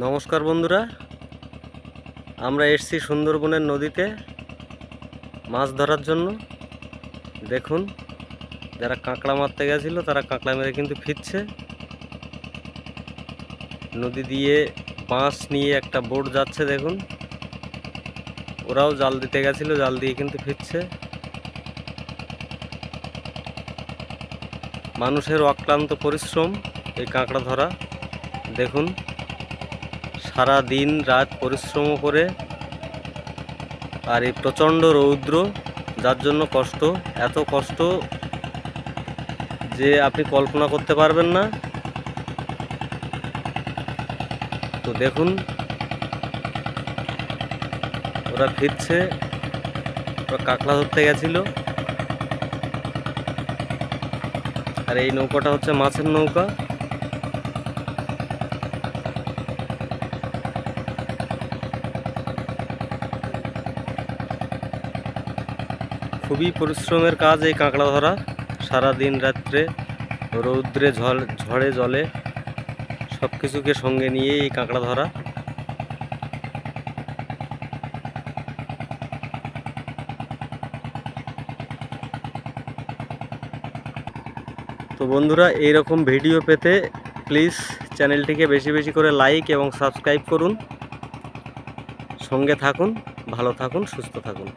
নমস্কার বন্ধুরা, আমরা এসেছি সুন্দরবনের নদীতে মাছ ধরার জন্য। দেখুন, যারা কাঁকড়া মারতে গেছিল তারা কাঁকড়া মেরে কিন্তু ফিরছে। নদী দিয়ে বাঁশ নিয়ে একটা বোট যাচ্ছে। দেখুন, ওরাও জাল দিতে গেছিল, জাল দিয়ে কিন্তু ফিরছে। মানুষের অক্লান্ত পরিশ্রম এই কাঁকড়া ধরা। দেখুন, সারা দিন রাত পরিশ্রম করে, আর এই প্রচণ্ড রৌদ্র, যার জন্য কষ্ট, এত কষ্ট যে আপনি কল্পনা করতে পারবেন না। তো দেখুন, ওরা ফিরছে, ওরা কাঁকড়া ধরতে গেছিল। আর এই নৌকাটা হচ্ছে মাছের নৌকা। খুবই পরিশ্রমের কাজ এই কাঁকড়া ধরা। সারা দিন রাত্রে রৌদ্রে ঝড়ে জলে সব কিছুকে সঙ্গে নিয়ে এই কাঁকড়া ধরা। তো বন্ধুরা, এইরকম ভিডিও পেতে প্লিজ চ্যানেলটিকে বেশি বেশি করে লাইক এবং সাবস্ক্রাইব করুন। সঙ্গে থাকুন, ভালো থাকুন, সুস্থ থাকুন।